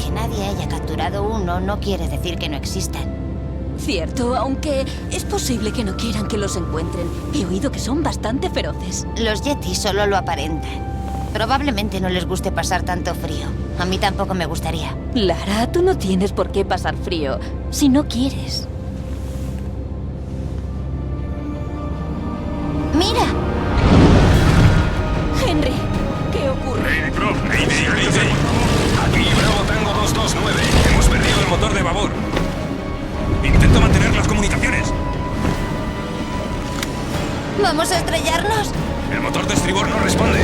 Que nadie haya capturado uno no quiere decir que no existan. Cierto, aunque es posible que no quieran que los encuentren. He oído que son bastante feroces. Los yetis solo lo aparentan. Probablemente no les guste pasar tanto frío. A mí tampoco me gustaría. Lara, tú no tienes por qué pasar frío si no quieres. ¡Mira! Henry, ¿qué ocurre? Aquí Bravo Tango 229. Hemos perdido el motor de babor. Intento mantener las comunicaciones. ¿Vamos a estrellarnos? El motor de estribor no responde.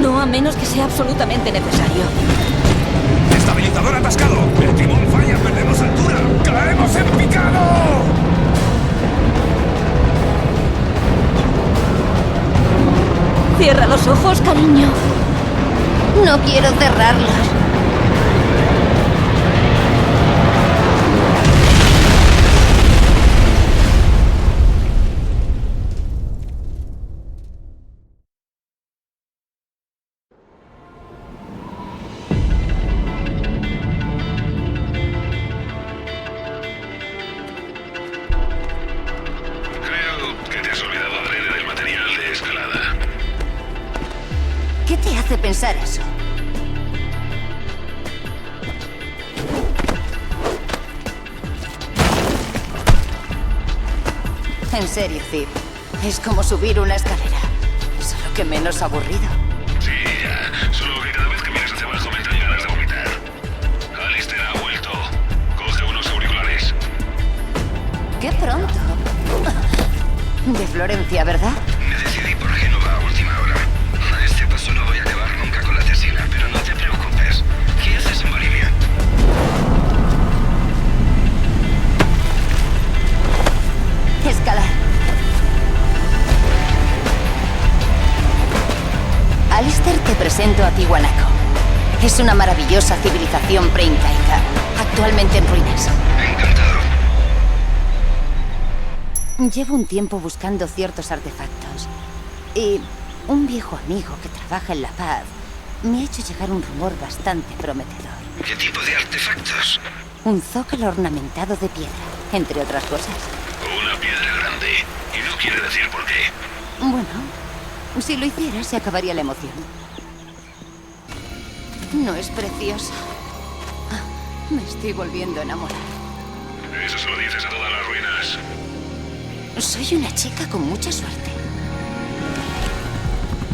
No, a menos que sea absolutamente necesario. Estabilizador atascado. El timón falla, perdemos altura. ¡Caemos en picado! Cierra los ojos, cariño. No quiero cerrarlos. Creo que te has olvidado adrede del material de escalada. ¿Qué te hace pensar eso? En serio, Zip. Es como subir una escalera. Solo que menos aburrido. Sí, ya. Solo que cada vez que miras hacia abajo me dan ganas de vomitar. Alistair ha vuelto. Coge unos auriculares. ¡Qué pronto! De Florencia, ¿verdad? Me decidí por Génova a última hora. A este paso no voy a acabar nunca con la cecina, pero no te preocupes. ¿Qué haces en Bolivia? Escalar. Alistair, te presento a Tiwanaku. Es una maravillosa civilización preincaica, actualmente en ruinas. Encantado. Llevo un tiempo buscando ciertos artefactos. Y un viejo amigo que trabaja en La Paz me ha hecho llegar un rumor bastante prometedor. ¿Qué tipo de artefactos? Un zócalo ornamentado de piedra, entre otras cosas. Una piedra grande. Y no quiere decir por qué. Bueno, si lo hiciera se acabaría la emoción. ¿No es preciosa? Ah, me estoy volviendo a enamorar. Eso se lo dices a todas las ruinas. Soy una chica con mucha suerte.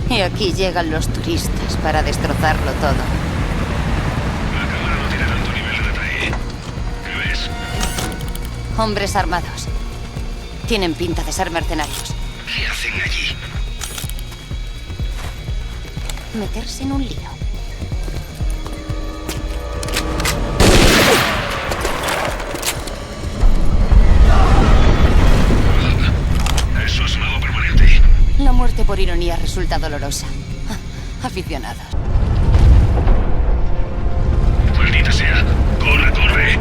Y aquí llegan los turistas para destrozarlo todo. La cámara no tiene tanto nivel de detalle. ¿Qué ves? Hombres armados. Tienen pinta de ser mercenarios. ¿Qué hacen allí? Meterse en un lío. Eso ha sonado permanente. La muerte por ironía resulta dolorosa. Ah, aficionados. Maldita sea. ¡Corre, corre!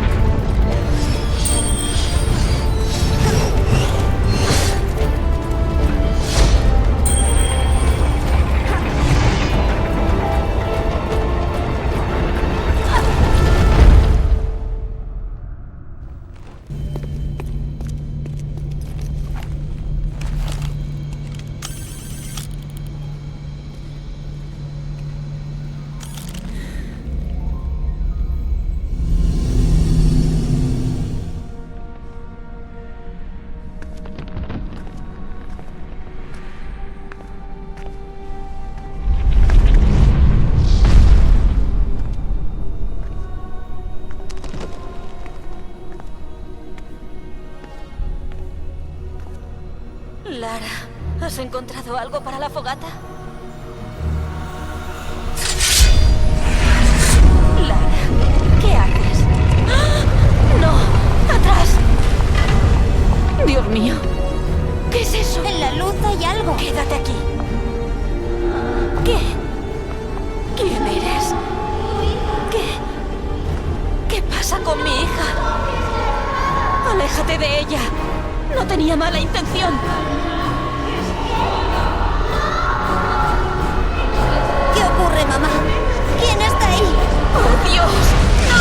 Lara, ¿has encontrado algo para la fogata? Lara, ¿qué haces? ¡Ah! ¡No! ¡Atrás! Dios mío, ¿qué es eso? En la luz hay algo. Quédate aquí. ¿Qué? ¿Quién eres? ¿Qué pasa con mi hija? Aléjate de ella. No tenía mala intención. ¿Qué ocurre, mamá? ¿Quién está ahí? ¡Oh, Dios! ¡No!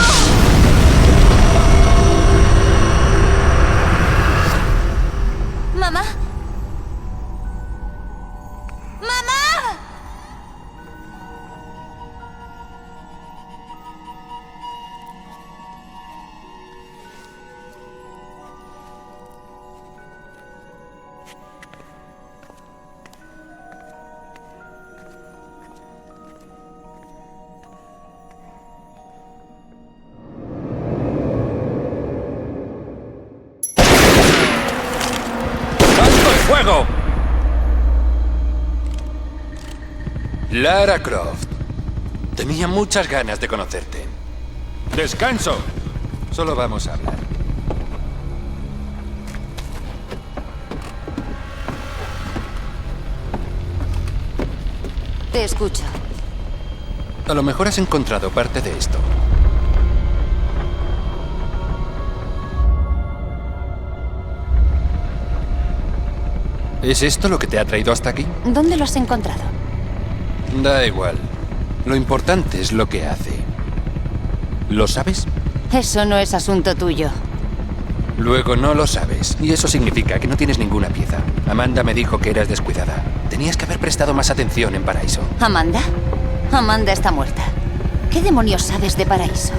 Lara Croft. Tenía muchas ganas de conocerte. ¡Descanso! Solo vamos a hablar. Te escucho. A lo mejor has encontrado parte de esto. ¿Es esto lo que te ha traído hasta aquí? ¿Dónde lo has encontrado? Da igual. Lo importante es lo que hace. ¿Lo sabes? Eso no es asunto tuyo. Luego no lo sabes. Y eso significa que no tienes ninguna pieza. Amanda me dijo que eras descuidada. Tenías que haber prestado más atención en Paraíso. ¿Amanda? Amanda está muerta. ¿Qué demonios sabes de Paraíso?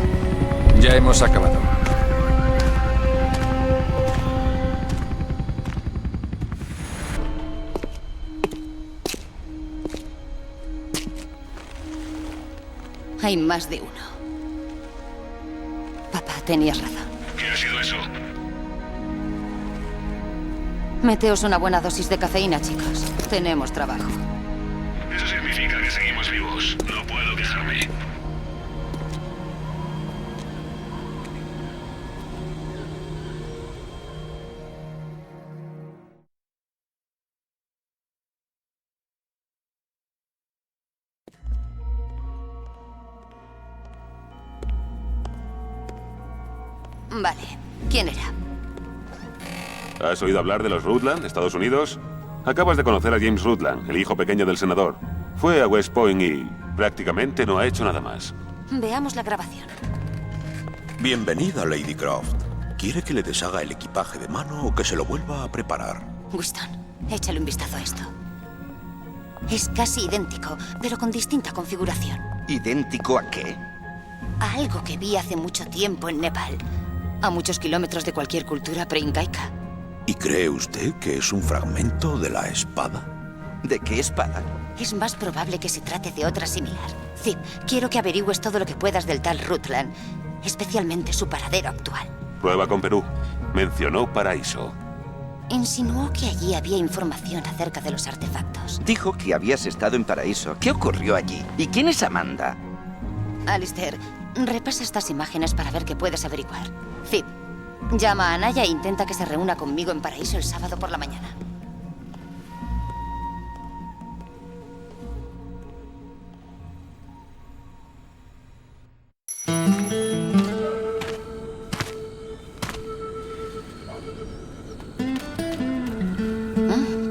Ya hemos acabado. Hay más de uno. Papá, tenías razón. ¿Qué ha sido eso? Meteos una buena dosis de cafeína, chicos. Tenemos trabajo. Eso significa que seguimos vivos. No puedo quejarme. Vale. ¿Quién era? ¿Has oído hablar de los Rutland, Estados Unidos? Acabas de conocer a James Rutland, el hijo pequeño del senador. Fue a West Point y prácticamente no ha hecho nada más. Veamos la grabación. Bienvenida, Lady Croft. ¿Quiere que le deshaga el equipaje de mano o que se lo vuelva a preparar? Winston, échale un vistazo a esto. Es casi idéntico, pero con distinta configuración. ¿Idéntico a qué? A algo que vi hace mucho tiempo en Nepal. A muchos kilómetros de cualquier cultura preincaica. ¿Y cree usted que es un fragmento de la espada? ¿De qué espada? Es más probable que se trate de otra similar. Zip, quiero que averigües todo lo que puedas del tal Rutland, especialmente su paradero actual. Prueba con Perú. Mencionó Paraíso. Insinuó que allí había información acerca de los artefactos. Dijo que habías estado en Paraíso. ¿Qué ocurrió allí? ¿Y quién es Amanda? Alistair, repasa estas imágenes para ver qué puedes averiguar. Zip, llama a Anaya e intenta que se reúna conmigo en Paraíso el sábado por la mañana.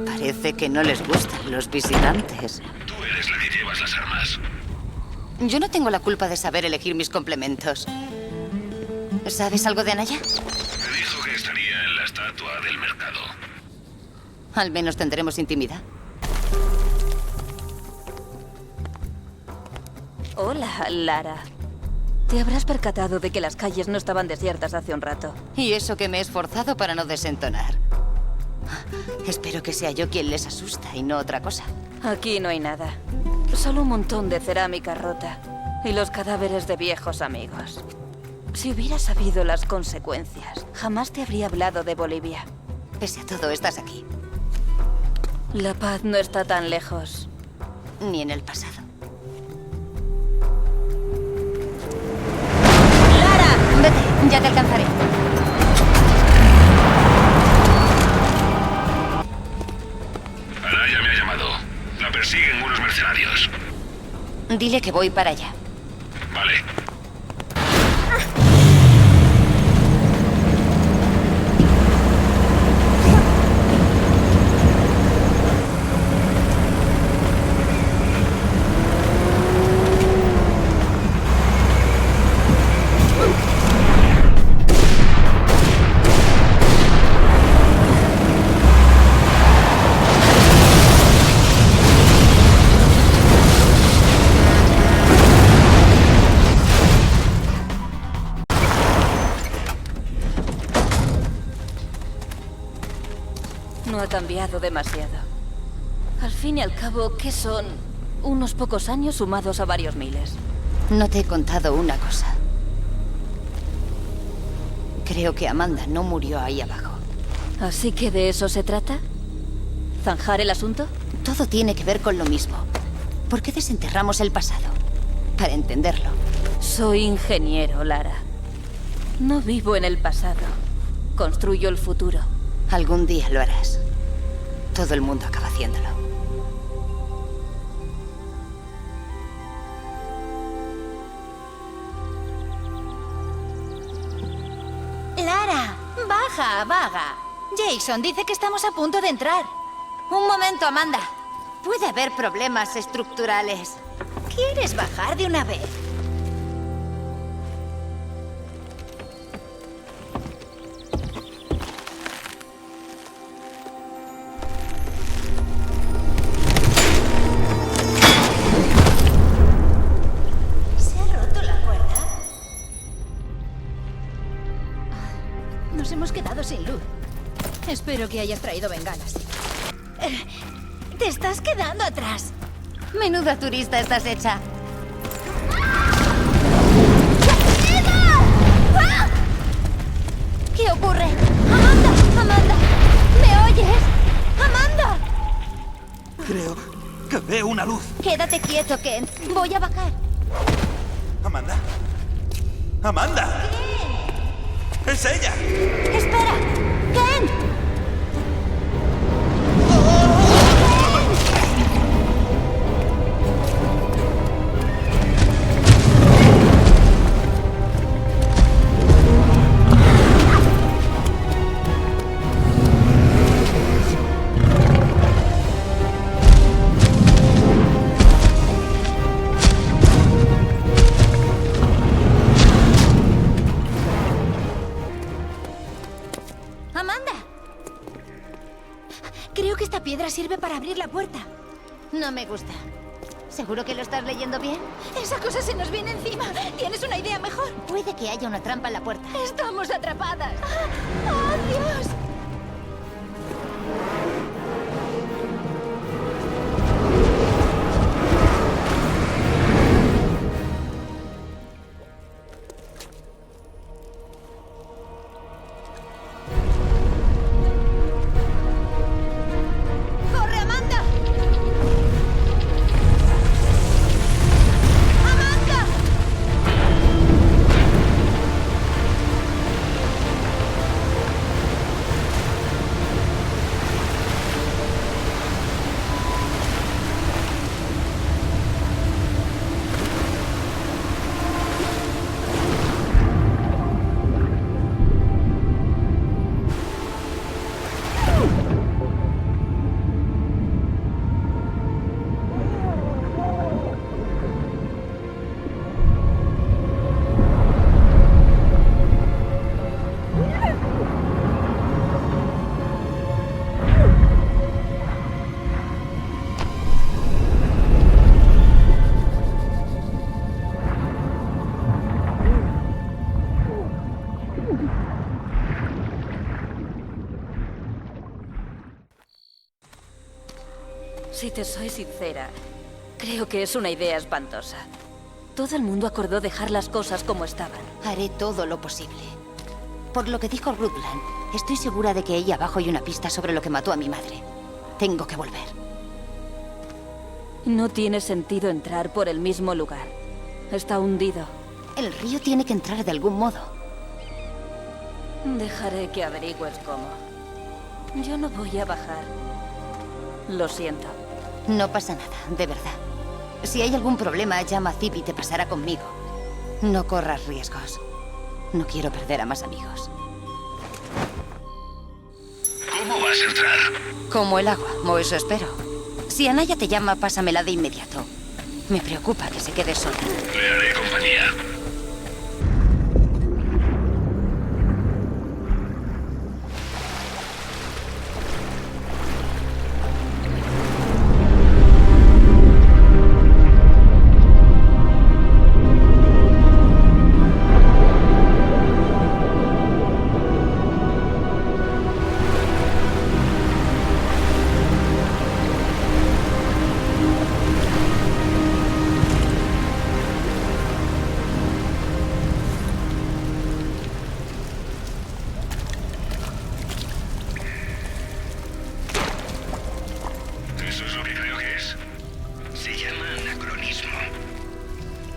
Parece que no les gustan los visitantes. Tú eres la que llevas las armas. Yo no tengo la culpa de saber elegir mis complementos. ¿Sabes algo de Anaya? Me dijo que estaría en la estatua del mercado. Al menos tendremos intimidad. Hola, Lara. Te habrás percatado de que las calles no estaban desiertas hace un rato. Y eso que me he esforzado para no desentonar. Espero que sea yo quien les asusta y no otra cosa. Aquí no hay nada. Solo un montón de cerámica rota y los cadáveres de viejos amigos. Si hubieras sabido las consecuencias, jamás te habría hablado de Bolivia. Pese a todo, estás aquí. La paz no está tan lejos. Ni en el pasado. ¡Lara! Vete, ya te alcanzaré. Anaya me ha llamado. La persiguen unos mercenarios. Dile que voy para allá. Vale. No ha cambiado demasiado. Al fin y al cabo, ¿qué son? Unos pocos años sumados a varios miles. No te he contado una cosa. Creo que Amanda no murió ahí abajo. ¿Así que de eso se trata? ¿Zanjar el asunto? Todo tiene que ver con lo mismo. ¿Por qué desenterramos el pasado? Para entenderlo. Soy ingeniero, Lara. No vivo en el pasado. Construyo el futuro. Algún día lo harás. Todo el mundo acaba haciéndolo. Lara, baja, vaga. Jason dice que estamos a punto de entrar. Un momento, Amanda. Puede haber problemas estructurales. ¿Quieres bajar de una vez? ¿Se ha roto la cuerda? Nos hemos quedado sin luz. Espero que hayas traído bengalas. Te estás quedando atrás. Menuda turista estás hecha. ¿Qué ocurre? ¡Amanda! ¡Amanda! ¿Me oyes? ¡Amanda! Creo que veo una luz. Quédate quieto, Ken. Voy a bajar. ¿Amanda? ¡Amanda! ¡Es ella! ¡Espera! ¡Ken! ¡Amanda! Creo que esta piedra sirve para abrir la puerta. No me gusta. ¿Seguro que lo estás leyendo bien? ¡Esa cosa se nos viene encima! ¿Tienes una idea mejor? Puede que haya una trampa en la puerta. ¡Estamos atrapadas! ¡Oh, Dios! ¡Corre, Amanda! ¡Amanda! Si te soy sincera, creo que es una idea espantosa. Todo el mundo acordó dejar las cosas como estaban. Haré todo lo posible. Por lo que dijo Rutland, estoy segura de que ahí abajo hay una pista sobre lo que mató a mi madre. Tengo que volver. No tiene sentido entrar por el mismo lugar. Está hundido. El río tiene que entrar de algún modo. Dejaré que averigües cómo. Yo no voy a bajar. Lo siento. No pasa nada, de verdad. Si hay algún problema, llama a Zip y te pasará conmigo. No corras riesgos. No quiero perder a más amigos. ¿Cómo vas a entrar? Como el agua, o eso espero. Si Anaya te llama, pásamela de inmediato. Me preocupa que se quede sola. Le haré compañía.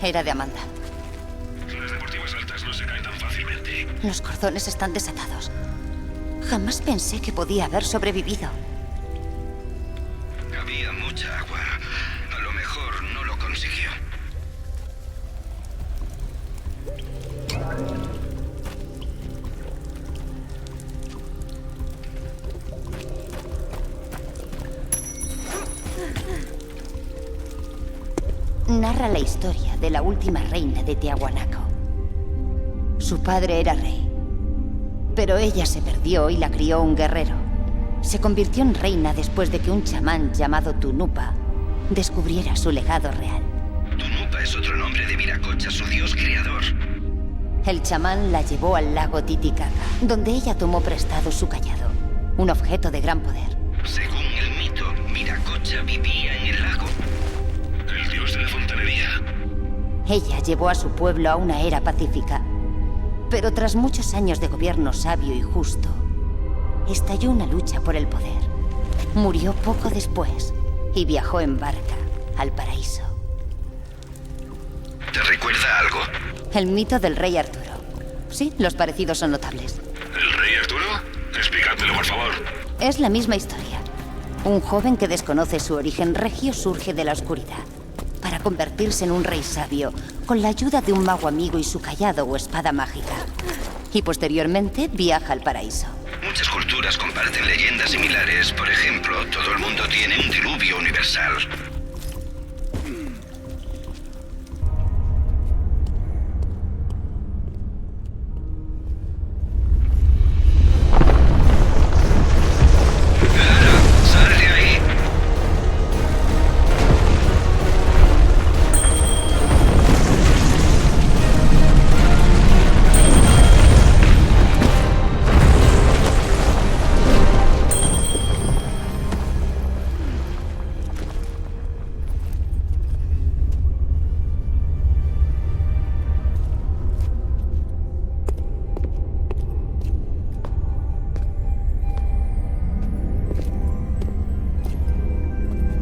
Era de Amanda. Las deportivas altas no se caen tan fácilmente. Los cordones están desatados. Jamás pensé que podía haber sobrevivido. Había mucha agua. A lo mejor no lo consiguió. Narra la historia de la última reina de Tiahuanaco. Su padre era rey, pero ella se perdió y la crió un guerrero. Se convirtió en reina después de que un chamán llamado Tunupa descubriera su legado real. Tunupa es otro nombre de Viracocha, su dios creador. El chamán la llevó al lago Titicaca, donde ella tomó prestado su cayado, un objeto de gran poder. Según el mito, Viracocha vivía en el lago. El dios de la fontanería. Ella llevó a su pueblo a una era pacífica, pero tras muchos años de gobierno sabio y justo, estalló una lucha por el poder. Murió poco después y viajó en barca al paraíso. ¿Te recuerda algo? El mito del rey Arturo. Sí, los parecidos son notables. ¿El rey Arturo? Explícatelo, por favor. Es la misma historia. Un joven que desconoce su origen regio surge de la oscuridad para convertirse en un rey sabio con la ayuda de un mago amigo y su cayado o espada mágica. Y posteriormente viaja al paraíso. Muchas culturas comparten leyendas similares. Por ejemplo, todo el mundo tiene un diluvio universal. ¡Sal de ahí!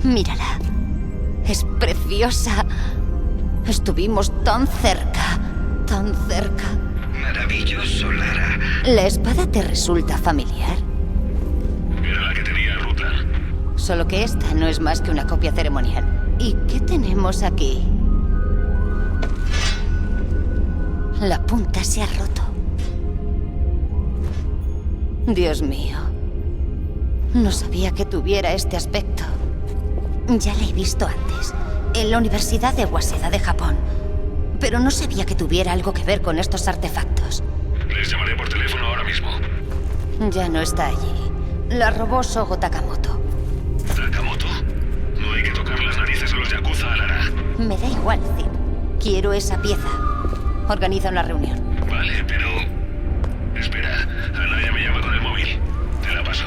Mírala. Es preciosa. Estuvimos tan cerca, tan cerca. Maravilloso, Lara. ¿La espada te resulta familiar? Era la que tenía Rutland. Solo que esta no es más que una copia ceremonial. ¿Y qué tenemos aquí? La punta se ha roto. Dios mío. No sabía que tuviera este aspecto. Ya la he visto antes, en la Universidad de Waseda de Japón. Pero no sabía que tuviera algo que ver con estos artefactos. Les llamaré por teléfono ahora mismo. Ya no está allí. La robó Sogo Takamoto. ¿Takamoto? No hay que tocar las narices a los yakuza, Lara. Me da igual, Zip. Quiero esa pieza. Organiza una reunión. Vale, pero... Espera, Anaya me llama con el móvil. Te la paso.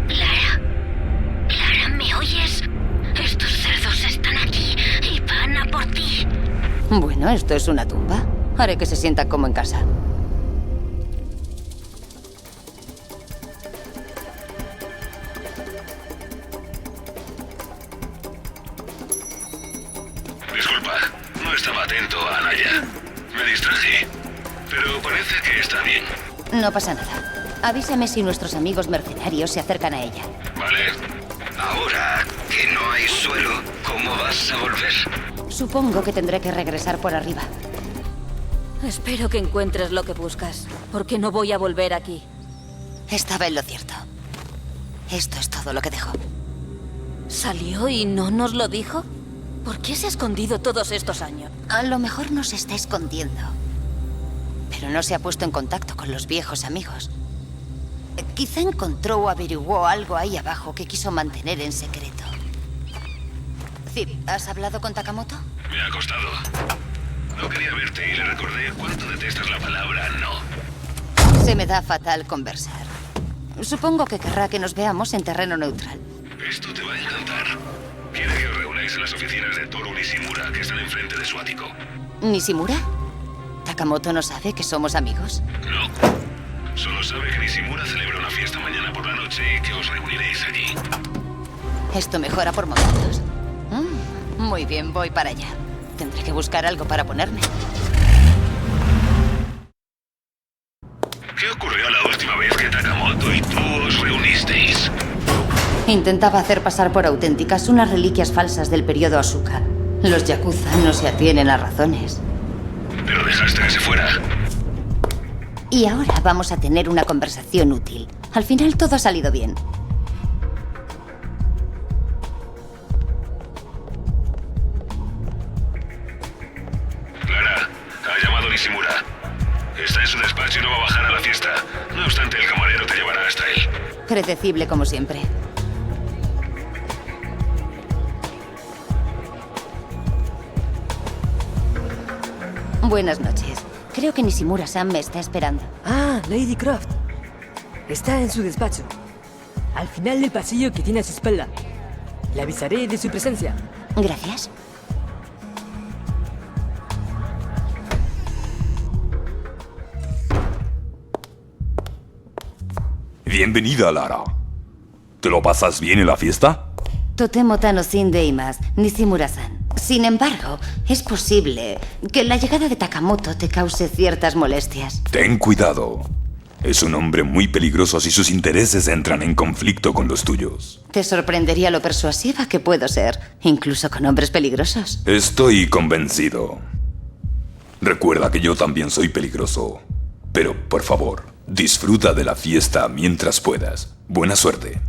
Lara, ¿me oyes? Estos cerdos están aquí y van a por ti. Bueno, esto es una tumba. Haré que se sientan como en casa. Disculpa, no estaba atento a Anaya. Me distraje, pero parece que está bien. No pasa nada. Avísame si nuestros amigos mercenarios se acercan a ella. Vale. Ahora que no hay suelo, ¿cómo vas a volver? Supongo que tendré que regresar por arriba. Espero que encuentres lo que buscas, porque no voy a volver aquí. Estaba en lo cierto. Esto es todo lo que dejó. ¿Salió y no nos lo dijo? ¿Por qué se ha escondido todos estos años? A lo mejor no se está escondiendo. Pero no se ha puesto en contacto con los viejos amigos. Quizá encontró o averiguó algo ahí abajo que quiso mantener en secreto. Zip, ¿has hablado con Takamoto? Me ha costado. No quería verte y le recordé cuánto detestas la palabra no. Se me da fatal conversar. Supongo que querrá que nos veamos en terreno neutral. Esto te va a encantar. Quiere que os reunáis en las oficinas de Toru Nishimura, que están enfrente de su ático. ¿Nishimura? ¿Takamoto no sabe que somos amigos? No. Solo sabe que Nishimura celebra una fiesta mañana por la noche y que os reuniréis allí. Esto mejora por momentos. Muy bien, voy para allá. Tendré que buscar algo para ponerme. ¿Qué ocurrió la última vez que Takamoto y tú os reunisteis? Intentaba hacer pasar por auténticas unas reliquias falsas del periodo Asuka. Los yakuza no se atienen a razones. Pero dejaste que se fuera. Y ahora vamos a tener una conversación útil. Al final todo ha salido bien. Clara, ha llamado Nishimura. Está en su despacho y no va a bajar a la fiesta. No obstante, el camarero te llevará hasta él. Predecible como siempre. Buenas noches. Creo que Nishimura-san me está esperando. Ah, Lady Croft. Está en su despacho. Al final del pasillo que tiene a su espalda. Le avisaré de su presencia. Gracias. Bienvenida, Lara. ¿Te lo pasas bien en la fiesta? Totemo Tanosin Deimas, Nishimura-san. Sin embargo, es posible que la llegada de Takamoto te cause ciertas molestias. Ten cuidado. Es un hombre muy peligroso si sus intereses entran en conflicto con los tuyos. Te sorprendería lo persuasiva que puedo ser, incluso con hombres peligrosos. Estoy convencido. Recuerda que yo también soy peligroso. Pero, por favor, disfruta de la fiesta mientras puedas. Buena suerte.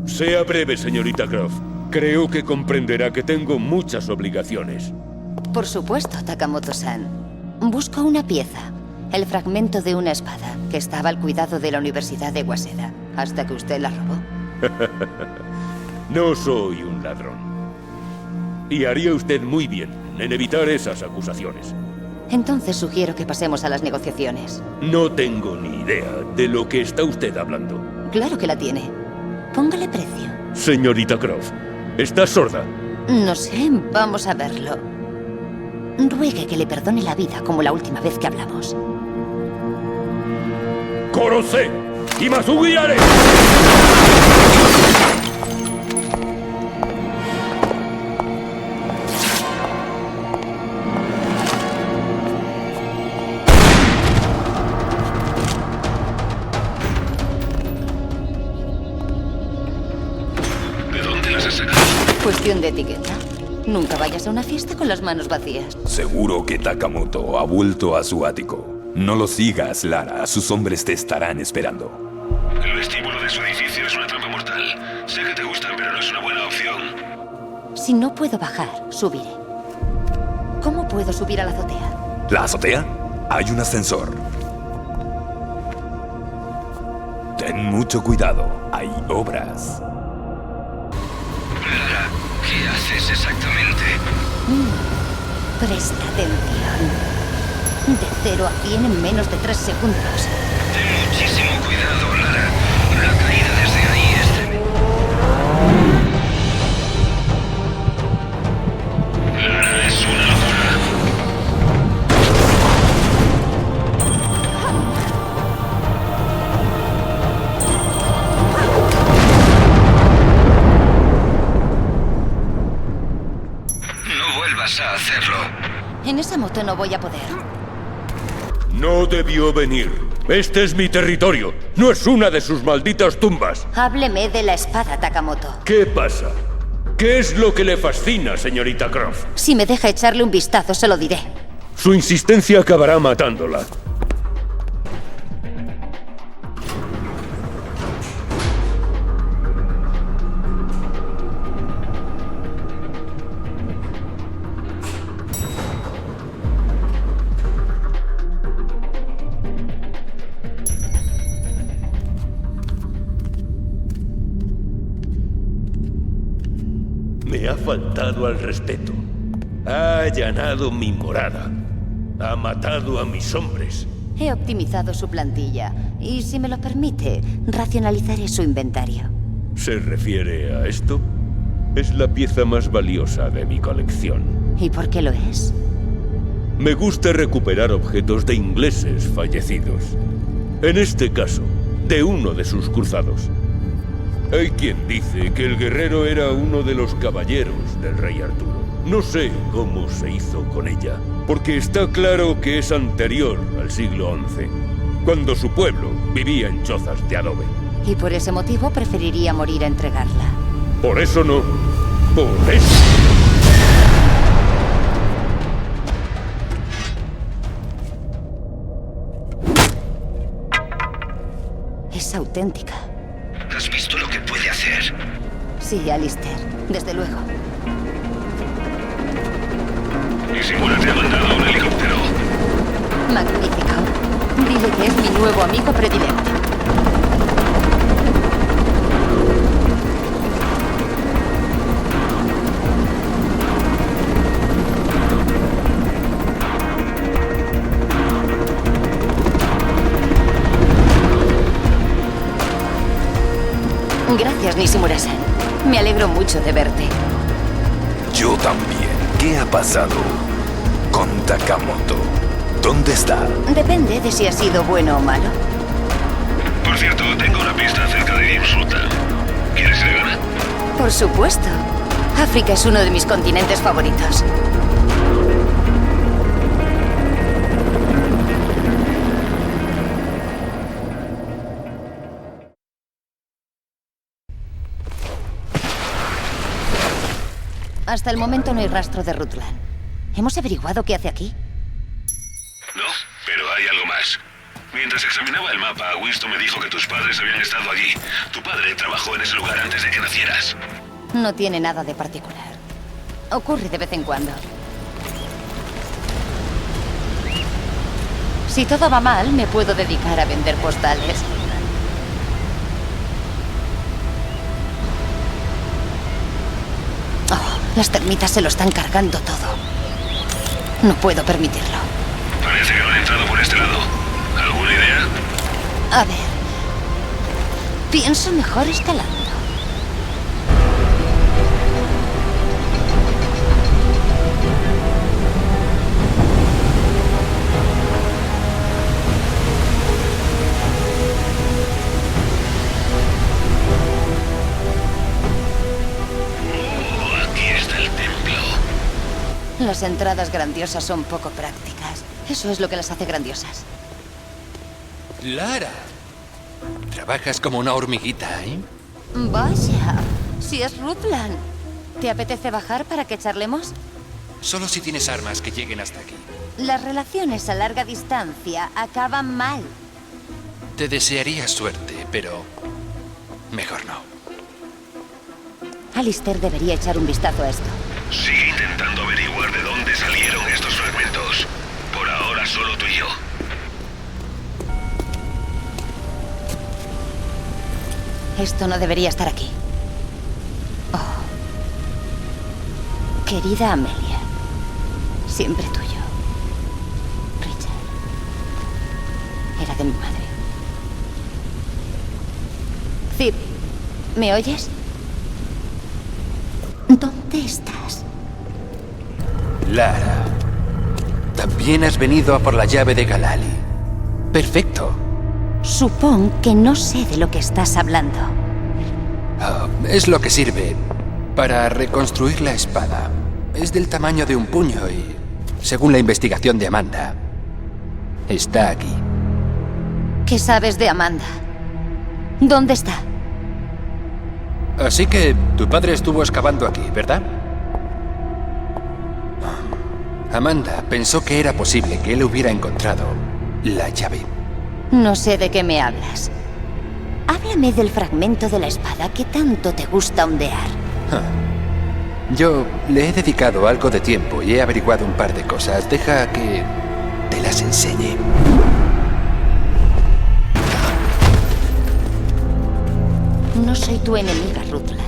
Sea breve, señorita Croft. Creo que comprenderá que tengo muchas obligaciones. Por supuesto, Takamoto-san. Busco una pieza, el fragmento de una espada, que estaba al cuidado de la Universidad de Waseda, hasta que usted la robó. No soy un ladrón. Y haría usted muy bien en evitar esas acusaciones. Entonces sugiero que pasemos a las negociaciones. No tengo ni idea de lo que está usted hablando. Claro que la tiene. Póngale precio. Señorita Croft, ¿está sorda? No sé, vamos a verlo. Ruegue que le perdone la vida como la última vez que hablamos. ¡Korose! ¡Imasugiyare! Cuestión de etiqueta. Nunca vayas a una fiesta con las manos vacías. Seguro que Takamoto ha vuelto a su ático. No lo sigas, Lara. Sus hombres te estarán esperando. El vestíbulo de su edificio es una trampa mortal. Sé que te gustan, pero no es una buena opción. Si no puedo bajar, subiré. ¿Cómo puedo subir a la azotea? ¿La azotea? Hay un ascensor. Ten mucho cuidado. Hay obras. Lara, ¿qué haces exactamente? Presta atención. De 0 a 100 en menos de 3 segundos. Ten muchísimo cuidado, Lara. La caída desde ahí es tremenda. Lara, es una locura. No vuelvas a hacerlo. En esa moto no voy a poder. No debió venir. Este es mi territorio. No es una de sus malditas tumbas. Hábleme de la espada, Takamoto. ¿Qué pasa? ¿Qué es lo que le fascina, señorita Croft? Si me deja echarle un vistazo, se lo diré. Su insistencia acabará matándola. Me ha faltado al respeto. Ha allanado mi morada. Ha matado a mis hombres. He optimizado su plantilla y, si me lo permite, racionalizaré su inventario. ¿Se refiere a esto? Es la pieza más valiosa de mi colección. ¿Y por qué lo es? Me gusta recuperar objetos de ingleses fallecidos. En este caso, de uno de sus cruzados. Hay quien dice que el guerrero era uno de los caballeros del rey Arturo. No sé cómo se hizo con ella, porque está claro que es anterior al siglo XI, cuando su pueblo vivía en chozas de adobe. Y por ese motivo preferiría morir a entregarla. Por eso no. Por eso. Es auténtica. ¿Has visto lo que puede hacer? Sí, Alistair, desde luego. Y Simura te ha mandado un helicóptero. Magnífico. Dile que es mi nuevo amigo predilecto. Gracias, Nishimura-san. Me alegro mucho de verte. Yo también. ¿Qué ha pasado con Takamoto? ¿Dónde está? Depende de si ha sido bueno o malo. Por cierto, tengo una pista cerca de James Ruta. ¿Quieres ir a ganar? Por supuesto. África es uno de mis continentes favoritos. Hasta el momento no hay rastro de Rutland. ¿Hemos averiguado qué hace aquí? No, pero hay algo más. Mientras examinaba el mapa, Winston me dijo que tus padres habían estado allí. Tu padre trabajó en ese lugar antes de que nacieras. No tiene nada de particular. Ocurre de vez en cuando. Si todo va mal, me puedo dedicar a vender postales. Oh, las termitas se lo están cargando todo. No puedo permitirlo. Parece que no han entrado por este lado. ¿Alguna idea? A ver. Pienso mejor escalando. Aquí está el templo. Las entradas grandiosas son poco prácticas. Eso es lo que las hace grandiosas. Lara, trabajas como una hormiguita, ¿eh? Vaya, si es Rutland. ¿Te apetece bajar para que charlemos? Solo si tienes armas que lleguen hasta aquí. Las relaciones a larga distancia acaban mal. Te desearía suerte, pero mejor no. Alistair debería echar un vistazo a esto. Sigue intentando averiguar de dónde salieron estos fragmentos. Por ahora solo tú y yo. Esto no debería estar aquí. Oh. Querida Amelia, siempre tuyo. Richard. Era de mi madre. Zip, ¿me oyes? ¿Dónde estás? Lara, también has venido a por la llave de Galali. Perfecto. Supongo que no sé de lo que estás hablando. Es lo que sirve para reconstruir la espada. Es del tamaño de un puño y, según la investigación de Amanda, está aquí. ¿Qué sabes de Amanda? ¿Dónde está? Así que tu padre estuvo excavando aquí, ¿verdad? Amanda pensó que era posible que él hubiera encontrado la llave. No sé de qué me hablas. Háblame del fragmento de la espada que tanto te gusta ondear. Yo le he dedicado algo de tiempo y he averiguado un par de cosas. Deja que te las enseñe. No soy tu enemiga, Rutland.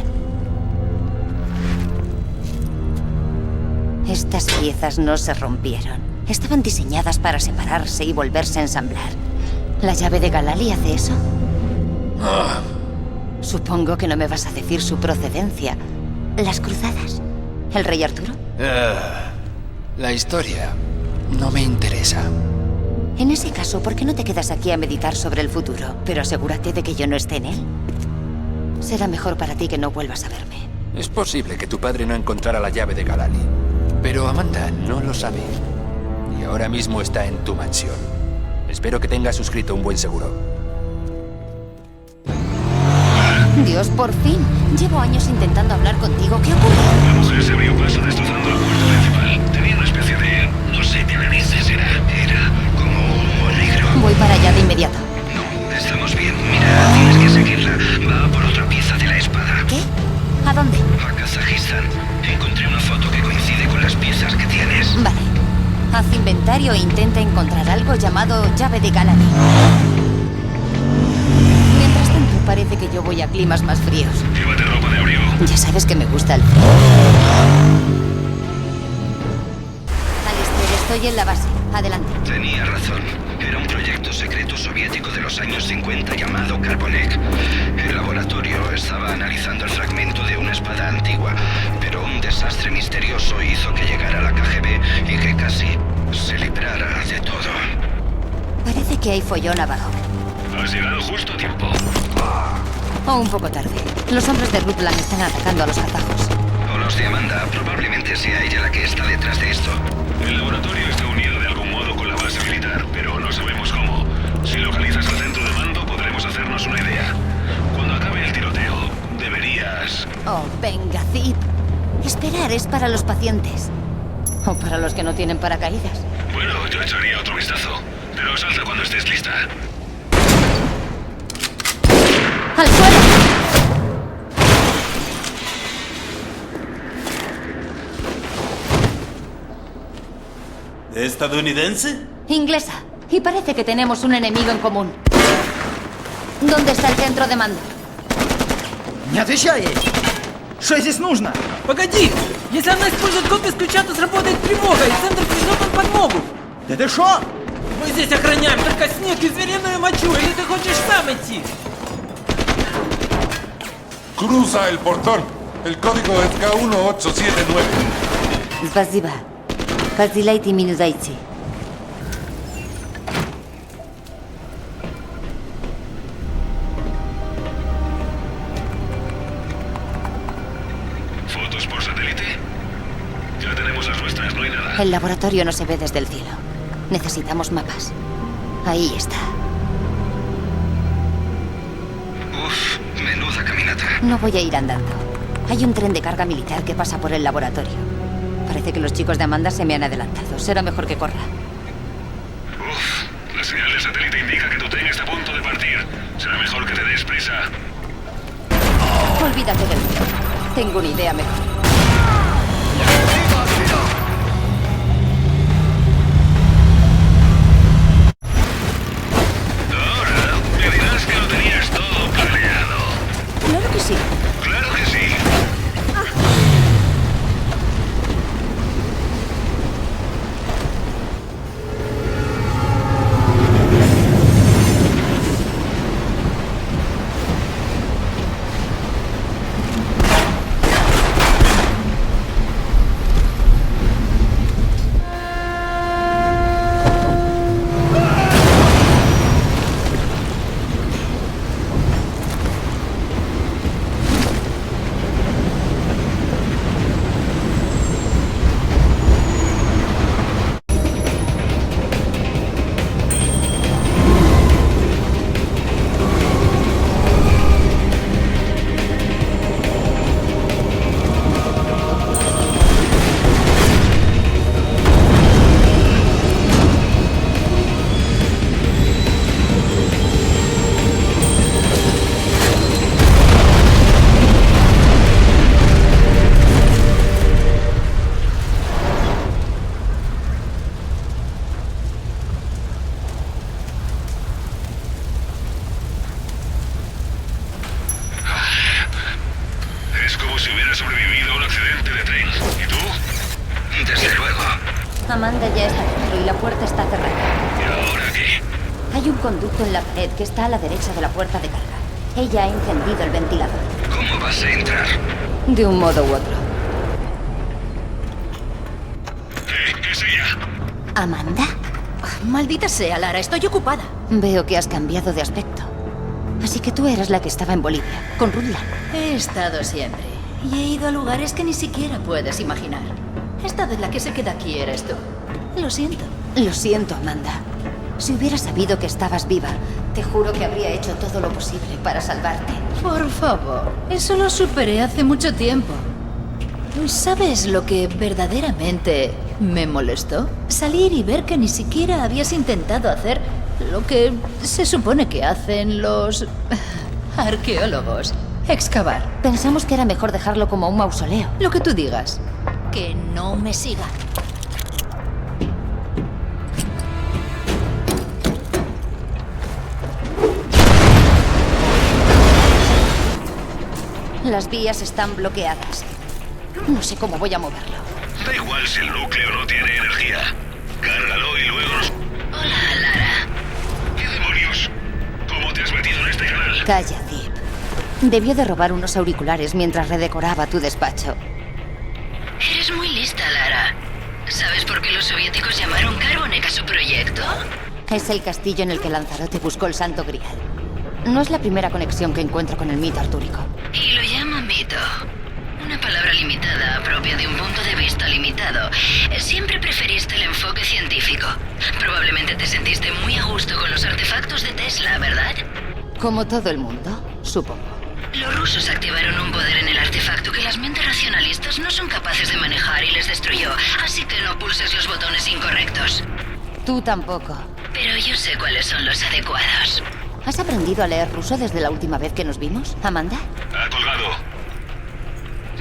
Estas piezas no se rompieron. Estaban diseñadas para separarse y volverse a ensamblar. ¿La llave de Galali hace eso? Supongo que no me vas a decir su procedencia. ¿Las cruzadas? ¿El rey Arturo? La historia no me interesa. En ese caso, ¿por qué no te quedas aquí a meditar sobre el futuro? Pero asegúrate de que yo no esté en él. Será mejor para ti que no vuelvas a verme. Es posible que tu padre no encontrara la llave de Galali, pero Amanda no lo sabe. Y ahora mismo está en tu mansión. Espero que tengas suscrito un buen seguro. Dios, por fin. Llevo años intentando hablar contigo. ¿Qué ocurre? La mujer se abrió paso destrozando la puerta principal. Tenía una especie de... no sé qué narices era. Era como un humo negro. Voy para allá de inmediato. No, estamos bien. Mira, tienes que seguirla. Va por otra pieza de la espada. ¿Qué? ¿A dónde? A Kazajistán. Encontré una foto que coincide con las piezas que tienes. Vale. Haz inventario e intenta encontrar algo llamado llave de Galali. Mientras tanto, parece que yo voy a climas más fríos. Llévate ropa de abrigo. Ya sabes que me gusta el frío. Alistair, estoy en la base. Adelante. Tenía razón. Era un proyecto secreto soviético de los años 50 llamado Carbonek. El laboratorio estaba analizando el fragmento de una espada antigua, pero un desastre misterioso hizo que llegara la KGB y que casi se librara de todo. Parece que hay follón abajo. Has llegado justo a tiempo. O un poco tarde. Los hombres de Rutland están atacando a los katajos. O los de Amanda. Probablemente sea ella la que está detrás de esto. El laboratorio está unido de algún modo con la base militar, pero no sabemos cómo. Si localizas el centro de mando, podremos hacernos una idea. Cuando acabe el tiroteo, deberías... Oh, venga, Zip. Esperar es para los pacientes. O para los que no tienen paracaídas. Bueno, yo echaría otro vistazo. Pero salta cuando estés lista. ¡Al suelo! ¿Estadounidense? Inglesa. Y parece que tenemos un enemigo en común. ¿Dónde está el centro de mando? Не отвечай! Что здесь нужно? Погоди! Если она использует код без ключа, то сработает тревога, и центр пришлет нам подмогу! Да ты шо? Мы здесь охраняем только снег и звериную мочу, или ты хочешь сам идти? Cruza el portón. El código es K1879. Спасибо. Разделяйте минус зайти. ¿Fotos por satélite? Ya tenemos las nuestras, no hay nada. El laboratorio no se ve desde el cielo. Necesitamos mapas. Ahí está. Uf, menuda caminata. No voy a ir andando. Hay un tren de carga militar que pasa por el laboratorio. Parece que los chicos de Amanda se me han adelantado. Será mejor que corra. La señal de satélite indica que tu tren está a punto de partir. Será mejor que te des prisa. Olvídate del tren. Tengo una idea mejor. Ahora me dirás que lo tenías todo planeado. Claro que sí. Claro que sí. Es como si hubiera sobrevivido a un accidente de tren. ¿Y tú? Desde luego. Amanda ya está dentro y la puerta está cerrada. ¿Y ahora qué? Hay un conducto en la pared que está a la derecha de la puerta de carga. Ella ha encendido el ventilador. ¿Cómo vas a entrar? De un modo u otro. ¿Qué es ella? ¿Amanda? Maldita sea, Lara, estoy ocupada. Veo que has cambiado de aspecto. Así que tú eras la que estaba en Bolivia, con Rutland. He estado siempre. Y he ido a lugares que ni siquiera puedes imaginar. Esta vez la que se queda aquí eres tú. Lo siento. Lo siento, Amanda. Si hubiera sabido que estabas viva, te juro que habría hecho todo lo posible para salvarte. Por favor, eso lo superé hace mucho tiempo. ¿Sabes lo que verdaderamente me molestó? Salir y ver que ni siquiera habías intentado hacer lo que se supone que hacen los arqueólogos. Excavar. Pensamos que era mejor dejarlo como un mausoleo. Lo que tú digas. Que no me siga. Las vías están bloqueadas. No sé cómo voy a moverlo. Da igual si el núcleo no tiene energía. Cárgalo y luego nos... Hola, Lara. ¿Qué demonios? ¿Cómo te has metido en este canal? Calla, Deep. Debió de robar unos auriculares mientras redecoraba tu despacho. Eres muy lista, Lara. ¿Sabes por qué los soviéticos llamaron Carbonek a su proyecto? Es el castillo en el que Lanzarote buscó el Santo Grial. No es la primera conexión que encuentro con el mito artúrico. Y lo llama mito. Una palabra limitada, propia de un punto de vista limitado. Siempre preferiste el enfoque científico. Probablemente te sentiste muy a gusto con los artefactos de Tesla, ¿verdad? Como todo el mundo, supongo. Los rusos activaron un poder en el artefacto que las mentes racionalistas no son capaces de manejar y les destruyó. Así que no pulses los botones incorrectos. Tú tampoco. Pero yo sé cuáles son los adecuados. ¿Has aprendido a leer ruso desde la última vez que nos vimos, Amanda? Ha colgado.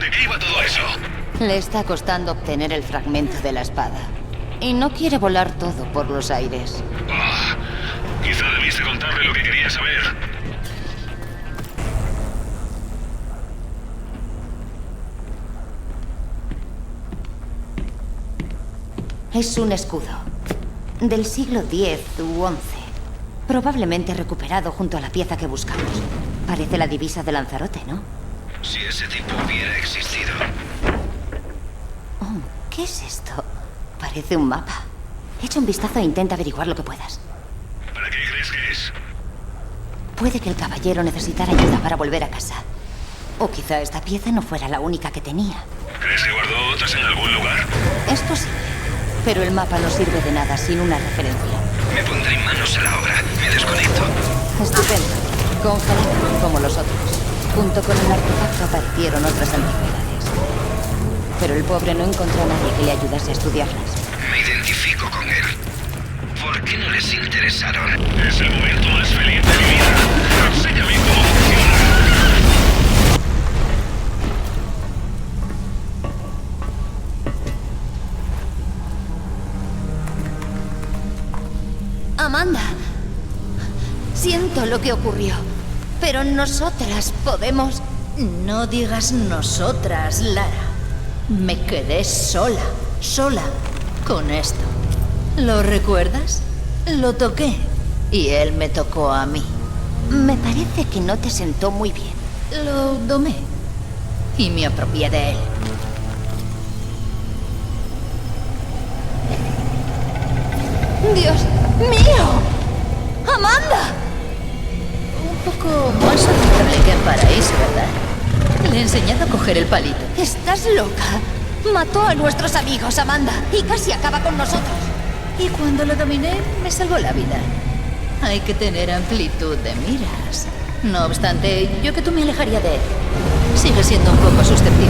¿De qué iba todo eso? Le está costando obtener el fragmento de la espada. Y no quiere volar todo por los aires. Quizá debiste contarle lo que quería saber. Es un escudo. Del siglo X u XI. Probablemente recuperado junto a la pieza que buscamos. Parece la divisa de Lanzarote, ¿no? Si ese tipo hubiera existido. Oh, ¿qué es esto? Parece un mapa. Echa un vistazo e intenta averiguar lo que puedas. ¿Para qué crees que es? Puede que el caballero necesitara ayuda para volver a casa. O quizá esta pieza no fuera la única que tenía. ¿Crees que guardó otras en algún lugar? Es posible. Pero el mapa no sirve de nada sin una referencia. Me pondré manos a la obra. Me desconecto. Estupendo. Congelado, como los otros. Junto con el artefacto aparecieron otras antigüedades. Pero el pobre no encontró a nadie que le ayudase a estudiarlas. Me identifico con él. ¿Por qué no les interesaron? Es el momento más feliz de mi vida. Enséñame cómo funciona. Amanda, siento lo que ocurrió, pero nosotras podemos... No digas nosotras, Lara. Me quedé sola con esto. ¿Lo recuerdas? Lo toqué y él me tocó a mí. Me parece que no te sentó muy bien. Lo domé y me apropié de él. ¡Dios mío! ¡Amanda! Un poco más sociable que en Paraíso, ¿verdad? Le he enseñado a coger el palito. ¡Estás loca! Mató a nuestros amigos, Amanda, y casi acaba con nosotros. Y cuando lo dominé, me salvó la vida. Hay que tener amplitud de miras. No obstante, yo que tú me alejaría de él. Sigue siendo un poco susceptible.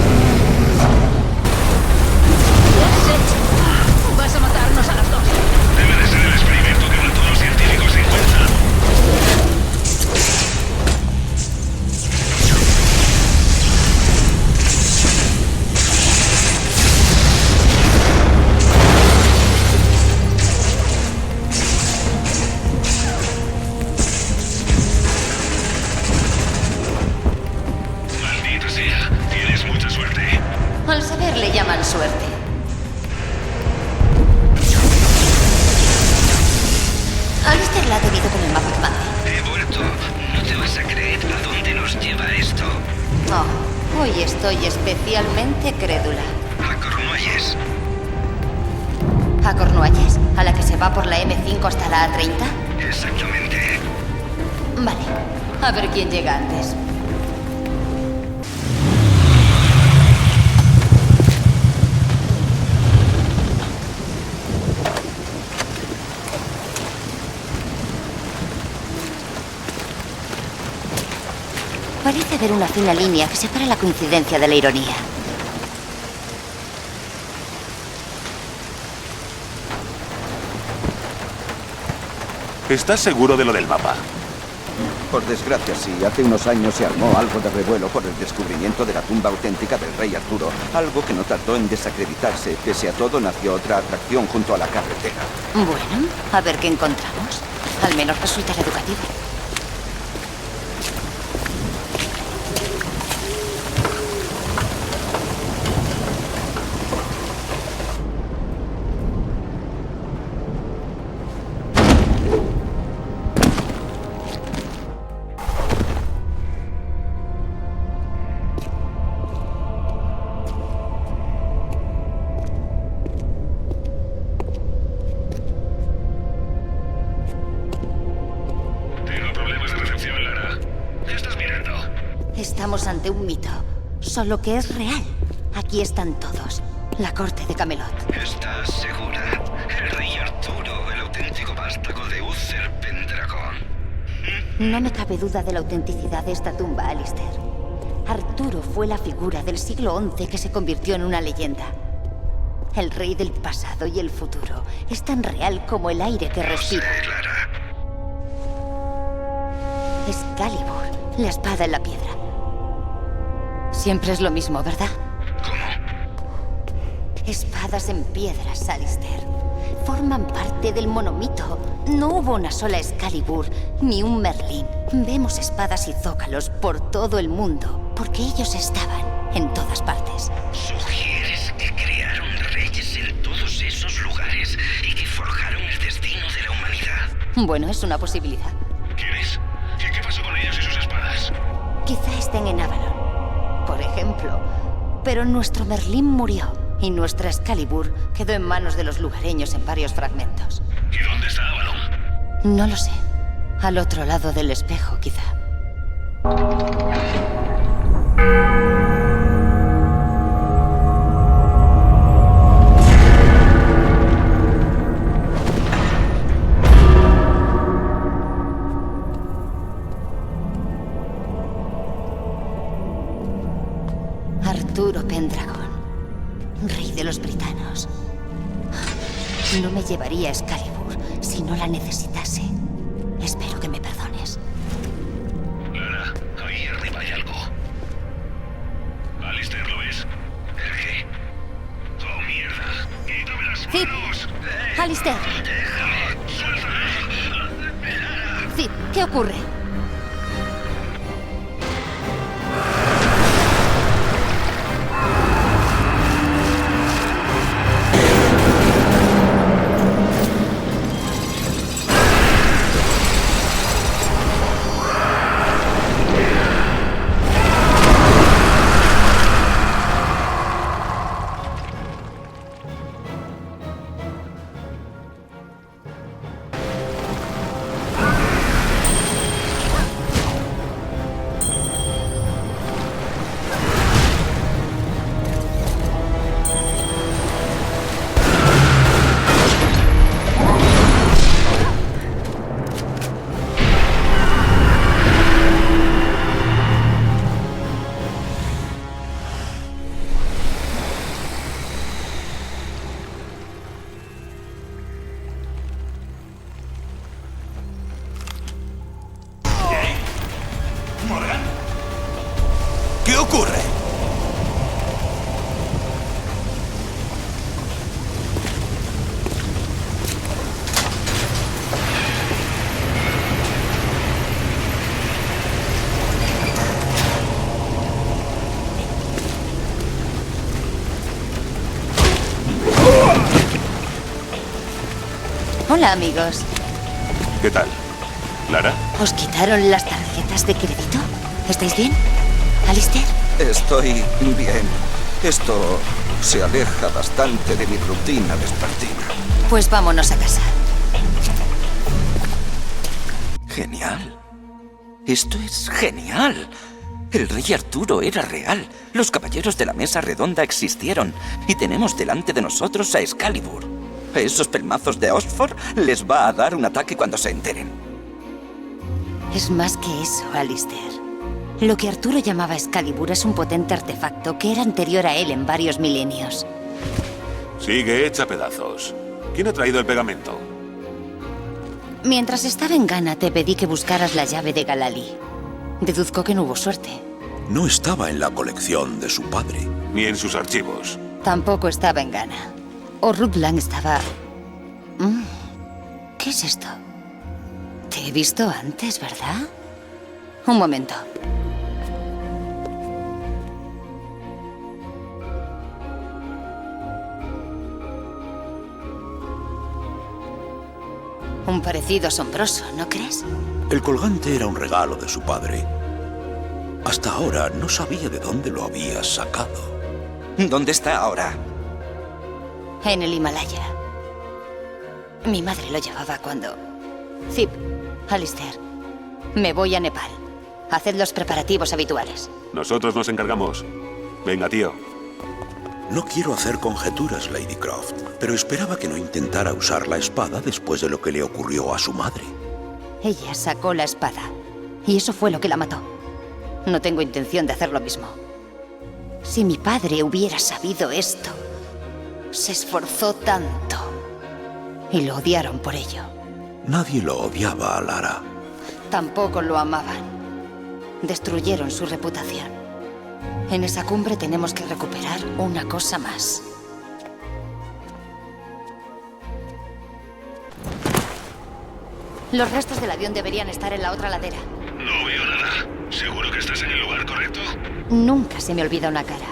¿Qué has hecho? Vas a matarnos a las dos. Debe de ser el experimento que mató a los científicos 50. Maldita sea, tienes mucha suerte. Al saber le llaman suerte. Alistair la ha debido con el mapa que mandé. He vuelto. No te vas a creer a dónde nos lleva esto. Oh, hoy estoy especialmente crédula. A Cornualles. ¿A Cornualles? ¿A la que se va por la M5 hasta la A30? Exactamente. Vale, a ver quién llega antes. Parece haber una fina línea que separa la coincidencia de la ironía. ¿Estás seguro de lo del mapa? Por desgracia, sí. Hace unos años se armó algo de revuelo por el descubrimiento de la tumba auténtica del rey Arturo. Algo que no tardó en desacreditarse. Pese a todo, nació otra atracción junto a la carretera. Bueno, a ver qué encontramos. Al menos resulta educativo. Estamos ante un mito, solo que es real. Aquí están todos. La corte de Camelot. ¿Estás segura? El rey Arturo, el auténtico vástago de Uther Pendragon. No me cabe duda de la autenticidad de esta tumba, Alistair. Arturo fue la figura del siglo XI que se convirtió en una leyenda. El rey del pasado y el futuro es tan real como el aire que respiro. Excalibur, la espada en la piedra. Siempre es lo mismo, ¿verdad? ¿Cómo? Espadas en piedras, Alistair. Forman parte del monomito. No hubo una sola Excalibur, ni un Merlín. Vemos espadas y zócalos por todo el mundo, porque ellos estaban en todas partes. ¿Sugieres que crearon reyes en todos esos lugares y que forjaron el destino de la humanidad? Bueno, es una posibilidad. ¿Quiénes? ¿Qué pasó con ellos y sus espadas? Quizá estén en Avalon, por ejemplo. Pero nuestro Merlín murió y nuestra Excalibur quedó en manos de los lugareños en varios fragmentos. ¿Y dónde está Avalon? No lo sé. Al otro lado del espejo, quizá. Arturo Pendragon, rey de los britanos. No me llevaría a Excalibur si no la necesitase. Espero que me perdones. Lara, ahí arriba hay algo. Alistair, ¿lo ves? ¿El qué? ¡Oh, mierda! ¡Quítame las Cid, manos! Alistair. ¡Déjame! ¡Suéltame! Cid, ¿qué ocurre? ¿Morgan? ¿Qué ocurre? Hola, amigos. ¿Qué tal? ¿Lara? ¿Os quitaron las tarjetas de crédito? ¿Estáis bien, Alistair? Estoy bien. Esto se aleja bastante de mi rutina vespertina. Pues vámonos a casa. Genial. Esto es genial. El rey Arturo era real. Los caballeros de la mesa redonda existieron. Y tenemos delante de nosotros a Excalibur. A esos pelmazos de Oxford les va a dar un ataque cuando se enteren. Es más que eso, Alistair. Lo que Arturo llamaba Excalibur es un potente artefacto que era anterior a él en varios milenios. Sigue hecha pedazos. ¿Quién ha traído el pegamento? Mientras estaba en Ghana te pedí que buscaras la llave de Galali. Deduzco que no hubo suerte. No estaba en la colección de su padre. Ni en sus archivos. Tampoco estaba en Ghana. O Rutland estaba... ¿Qué es esto? Te he visto antes, ¿verdad? Un momento. Un parecido asombroso, ¿no crees? El colgante era un regalo de su padre. Hasta ahora no sabía de dónde lo había sacado. ¿Dónde está ahora? En el Himalaya. Mi madre lo llevaba cuando... Zip, Alistair, me voy a Nepal. Haced los preparativos habituales. Nosotros nos encargamos. Venga, tío. No quiero hacer conjeturas, Lady Croft, pero esperaba que no intentara usar la espada después de lo que le ocurrió a su madre. Ella sacó la espada, y eso fue lo que la mató. No tengo intención de hacer lo mismo. Si mi padre hubiera sabido esto, se esforzó tanto, y lo odiaron por ello. Nadie lo odiaba a Lara. Tampoco lo amaban. Destruyeron su reputación. En esa cumbre tenemos que recuperar una cosa más. Los restos del avión deberían estar en la otra ladera. No veo nada. ¿Seguro que estás en el lugar correcto? Nunca se me olvida una cara.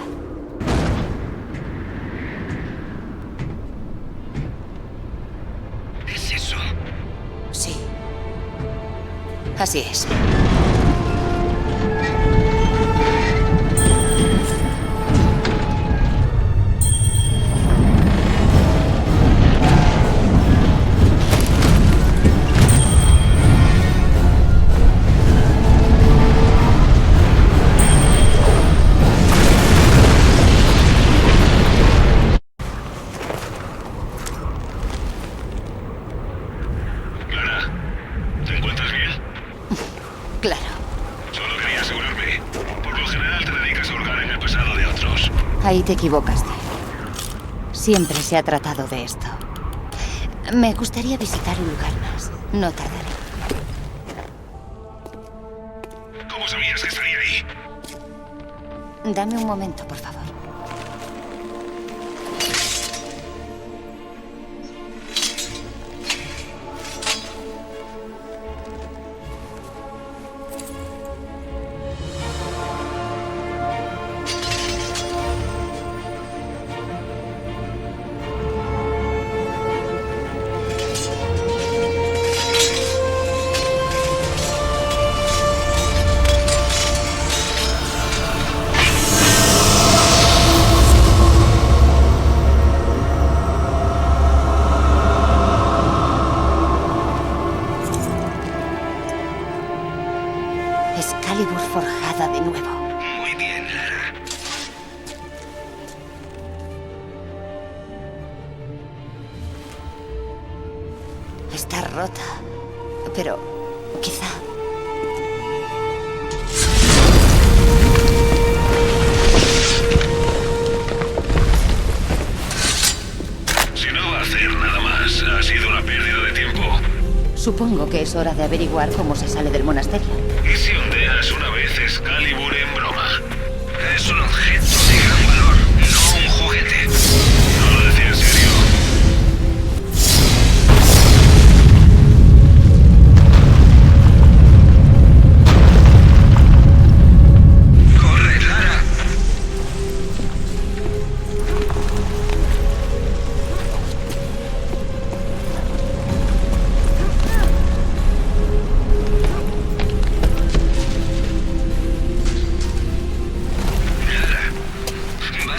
¿Es eso? Sí. Así es. ¿Te encuentras bien? Claro. Solo quería asegurarme. Por lo general te dedicas a hurgar en el pasado de otros. Ahí te equivocaste. Siempre se ha tratado de esto. Me gustaría visitar un lugar más. No tardaré. ¿Cómo sabías que estaría ahí? Dame un momento, por favor. Excalibur forjada de nuevo. Muy bien, Lara. Está rota, pero quizá... Si no va a hacer nada más, ha sido una pérdida de tiempo. Supongo que es hora de averiguar cómo se sale del monasterio. ¿Y si ondeas una vez Excalibur en broma? Es un objeto de gran valor, no un juguete. No lo decía en serio. ¡Corre, Lara!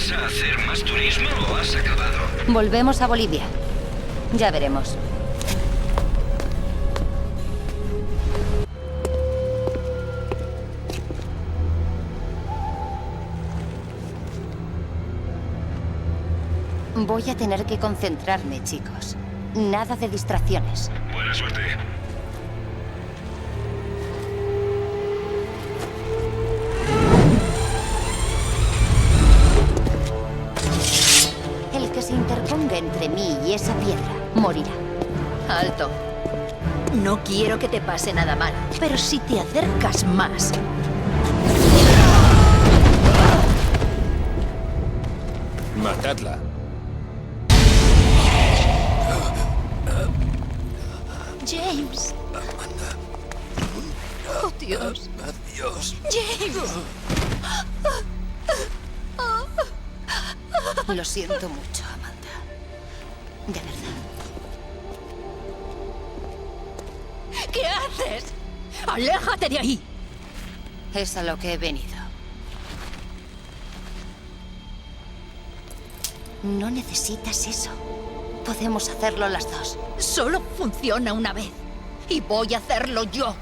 ¿Vas a hacer más turismo o has acabado? Volvemos a Bolivia. Ya veremos. Voy a tener que concentrarme, chicos. Nada de distracciones. Buena suerte. El que se interponga entre mí y esa piedra morirá. Alto. No quiero que te pase nada mal, pero si te acercas más... Matadla. James. Oh, Dios. Adiós. James. Lo siento mucho, Amanda. De verdad. ¿Qué haces? ¡Aléjate de ahí! Es a lo que he venido. No necesitas eso. Podemos hacerlo las dos. Solo funciona una vez. Y voy a hacerlo yo.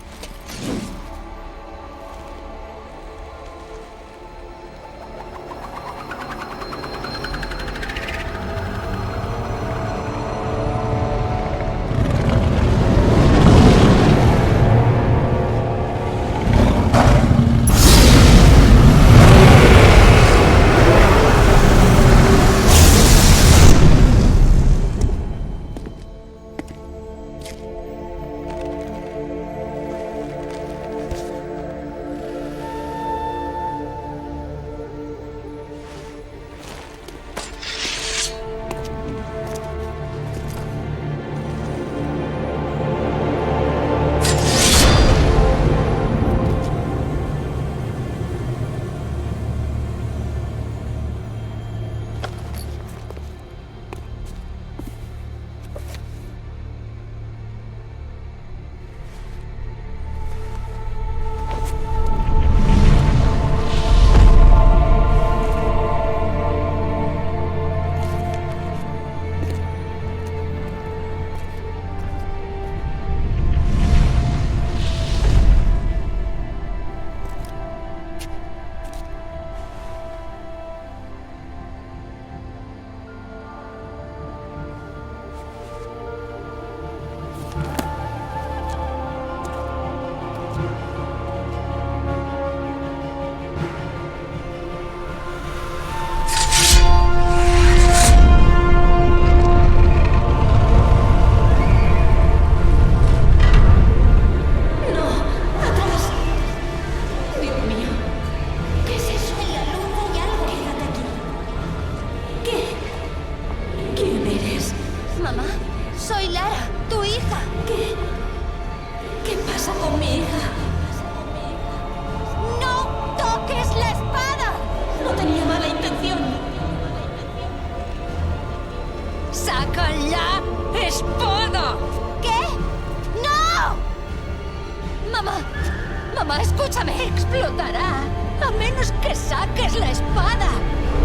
Mamá, escúchame, explotará. A menos que saques la espada.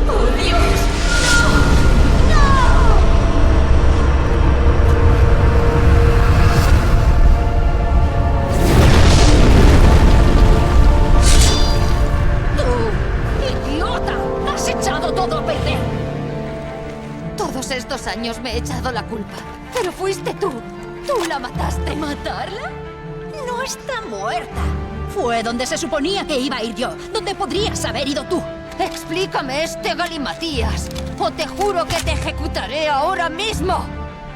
¡Oh, Dios! ¡No! ¡No! ¡Tú, idiota! ¡Has echado todo a perder! Todos estos años me he echado la culpa. Pero fuiste tú. Tú la mataste. ¿Matarla? No está muerta. Fue donde se suponía que iba a ir yo. Donde podrías haber ido tú. Explícame este galimatías. O te juro que te ejecutaré ahora mismo.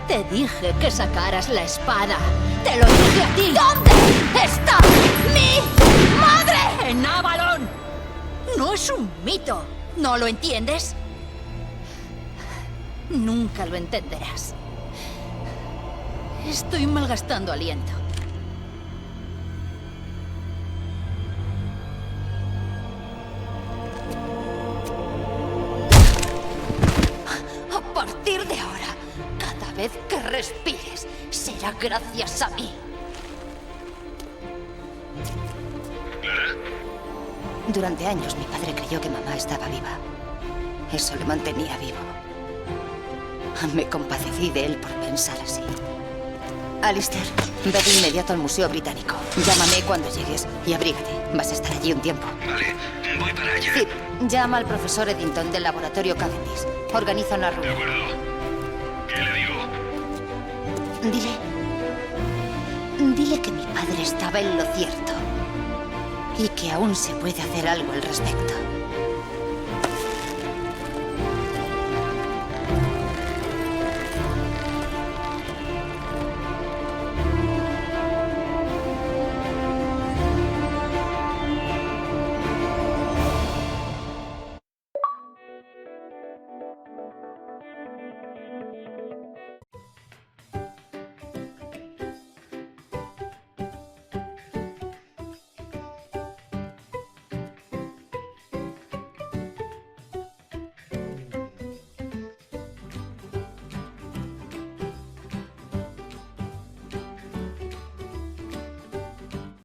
Te dije que sacaras la espada. ¡Te lo dije a ti! ¿Dónde está mi madre? ¡En Avalon! No es un mito. ¿No lo entiendes? Nunca lo entenderás. Estoy malgastando aliento. A partir de ahora, cada vez que respires, será gracias a mí. ¿Clara? Durante años mi padre creyó que mamá estaba viva. Eso le mantenía vivo. Me compadecí de él por pensar así. Alistair, ve de inmediato al Museo Británico. Llámame cuando llegues y abrígate. Vas a estar allí un tiempo. Vale, voy para allá. Sí, llama al profesor Eddington del laboratorio Cavendish. Organiza una reunión. De acuerdo. ¿Qué le digo? Dile que mi padre estaba en lo cierto. Y que aún se puede hacer algo al respecto.